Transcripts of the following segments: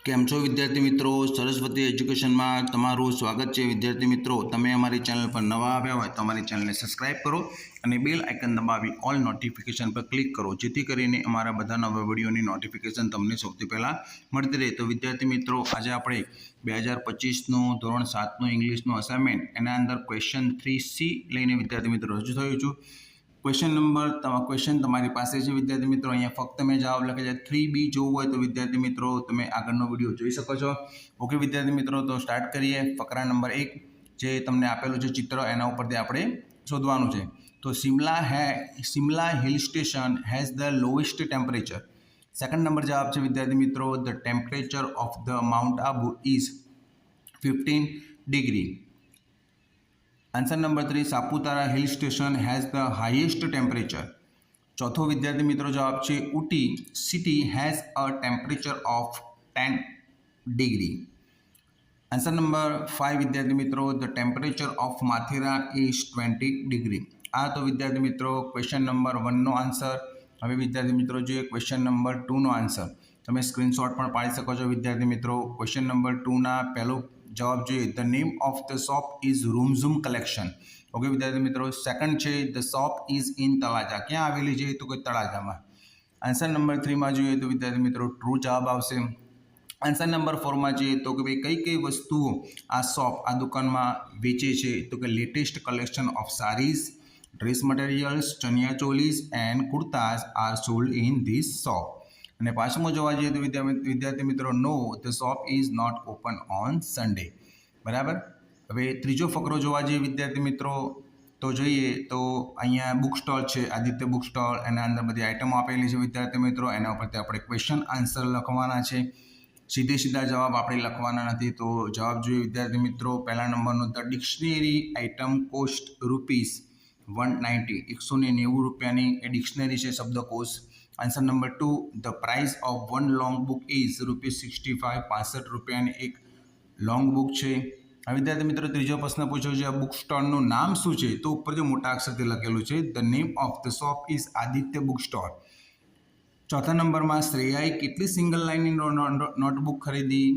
કેમ છો વિદ્યાર્થી મિત્રો? સરસ્વતી એજ્યુકેશનમાં તમારું સ્વાગત છે. વિદ્યાર્થી મિત્રો, તમે અમારી ચેનલ પર નવા આવ્યા હોય તો અમારી ચેનલને સબસ્ક્રાઇબ કરો અને બેલ આઇકન દબાવી ઓલ નોટિફિકેશન પર ક્લિક કરો, જેથી કરીને અમારા બધા નવા વિડીયોની નોટિફિકેશન તમને સૌથી પહેલાં મળતી રહે. તો વિદ્યાર્થી મિત્રો, આજે આપણે 2025નું ધોરણ 7નું ઇંગ્લિશનું અસાઇનમેન્ટ એના અંદર ક્વેશ્ચન 3C લઈને વિદ્યાર્થી મિત્રો રજૂ થયું છું. ક્વેશ્ચન તમારી પાસે છે વિદ્યાર્થી મિત્રો. અહીંયા ફક્ત મેં જવાબ લખે છે. 3B જોવું હોય તો વિદ્યાર્થી મિત્રો તમે આગળનો વિડીયો જોઈ શકો છો. ઓકે વિદ્યાર્થી મિત્રો, તો સ્ટાર્ટ કરીએ. ફકરા નંબર 1 જે તમને આપેલું છે ચિત્ર, એના ઉપરથી આપણે શોધવાનું છે. તો Shimla hill station has the lowest temperature. Second number જવાબ છે વિદ્યાર્થી મિત્રો, the temperature of the mount Abu is 15 degree. Answer number 3, Saputara hill station has the highest temperature. ચોથો વિદ્યાર્થી મિત્રો જવાબ છે, Ooty city has a temperature of 10 degree. Answer number 5 વિદ્યાર્થી મિત્રો, the temperature of Matheran is 20 degree. આ તો વિદ્યાર્થી મિત્રો ક્વેશ્ચન નંબર 1નો આન્સર. હવે વિદ્યાર્થી મિત્રો જોઈએ ક્વેશ્ચન નંબર 2નો આન્સર. તમે સ્ક્રીનશોટ પણ પાડી શકો છો વિદ્યાર્થી મિત્રો. ક્વેશ્ચન નંબર 2ના પહેલો જવાબ જોઈએ, the name of the shop is Rumjhum collection. Okay વિદ્યાર્થી મિત્રો. સેકન્ડ છે, the shop is in Talaja. ક્યાં આવેલી છે? તો કે તળાજામાં. આન્સર નંબર 3માં જોઈએ તો વિદ્યાર્થી મિત્રો ટ્રુ જવાબ આવશે. આન્સર નંબર 4માં જોઈએ તો કે ભાઈ કઈ વસ્તુઓ આ શોપ, આ દુકાનમાં વેચે છે? તો કે latest collection of saris, dress materials, chaniya cholis and kurtas are sold in this shop. અને પાંચમો જોવા જઈએ તો વિદ્યાર્થી મિત્રો, no the shop is not open on Sunday. બરાબર. હવે ત્રીજો ફકરો જોવા જઈએ વિદ્યાર્થી મિત્રો તો જોઈએ તો અહીંયા બુક સ્ટોલ છે, આદિત્ય બુક સ્ટોલ. એના અંદર બધી આઇટમો આપેલી છે વિદ્યાર્થી મિત્રો. એના ઉપરથી આપણે ક્વેશ્ચન આન્સર લખવાના છે. સીધા જવાબ આપણે લખવાના નથી. તો જવાબ જોઈએ વિદ્યાર્થી મિત્રો, પહેલા નંબરનો, the dictionary item cost rupees 190. 190 રૂપિયાની એ ડિક્શનરી છે, શબ્દકોશ. Answer number 2, the price of one long book is ₹65. 65 રૂપિયાની એક લોંગ બુક છે. હવે વિદ્યાર્થી મિત્રો ત્રીજો પ્રશ્ન પૂછ્યો છે, આ બુક સ્ટોલનું નામ શું છે? તો ઉપર જે મોટા અક્ષરથી લખેલું છે, the name of the shop is Aditya book stall. ચોથા નંબરમાં, શ્રેયાએ કેટલી સિંગલ લાઇનની નોટબુક ખરીદી?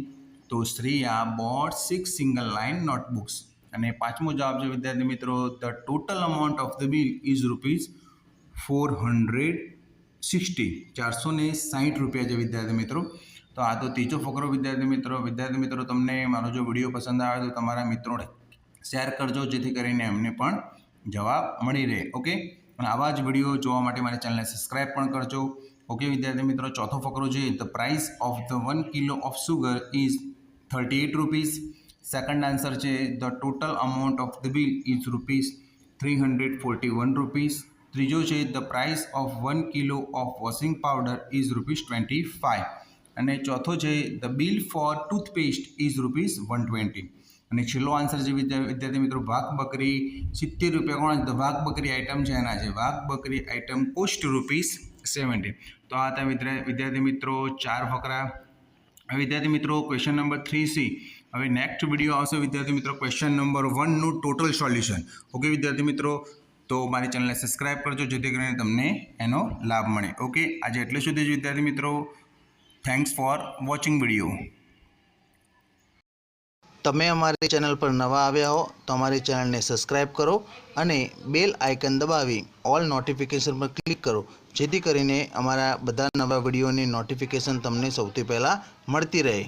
તો Shreya boat 6 single line notebooks. અને પાંચમો જવાબ છે વિદ્યાર્થી મિત્રો, the total amount of the bill is ₹460. 460 રૂપિયા છે વિદ્યાર્થી મિત્રો. તો આ તો ત્રીજો ફકરો વિદ્યાર્થી મિત્રો તમને મારો જો વિડીયો પસંદ આવે તો તમારા મિત્રોને શેર કરજો, જેથી કરીને એમને પણ જવાબ મળી રહે. ઓકે, અને આવા જ વિડીયો જોવા માટે મારી ચેનલને સબસ્ક્રાઇબ પણ કરજો. ઓકે વિદ્યાર્થી મિત્રો, ચોથો ફકરો જોઈએ, the price of the 1 kilo of sugar is 38 rupees. Second answer છે, the total amount of the bill is ₹341. ત્રીજો છે, the price of 1 kilo of washing powder is ₹25. અને ચોથો છે, the bill for toothpaste is ₹120. અને છેલ્લો answer છે વિદ્યાર્થી મિત્રો, વાઘ બકરી 70 રૂપિયા. કોણ? ધ વાઘ બકરી આઇટમ છે એના છે. વાઘ બકરી આઇટમ કોસ્ટ ₹70. તો આ હતા વિદ્યાર્થી મિત્રો 4 ફકરા. વિદ્યાર્થી મિત્રો ક્વેશ્ચન નંબર 3C. હવે નેક્સ્ટ વિડીયો આવશે વિદ્યાર્થી મિત્રો ક્વેશ્ચન નંબર 1નું ટોટલ સોલ્યુશન. ઓકે વિદ્યાર્થી મિત્રો, તો મારી ચેનલને સબસ્ક્રાઇબ કરજો, જેથી કરીને તમને એનો લાભ મળે. ઓકે, આજે એટલે સુધી જ વિદ્યાર્થી મિત્રો. Thanks for watching video. તમે અમારી ચેનલ પર નવા આવ્યા હો તો અમારી ચેનલને સબસ્ક્રાઇબ કરો અને બેલ આઇકન દબાવી ઓલ નોટિફિકેશન પર ક્લિક કરો, જેથી કરીને અમારા બધા નવા વિડીયોની નોટિફિકેશન તમને સૌથી પહેલાં મળતી રહે.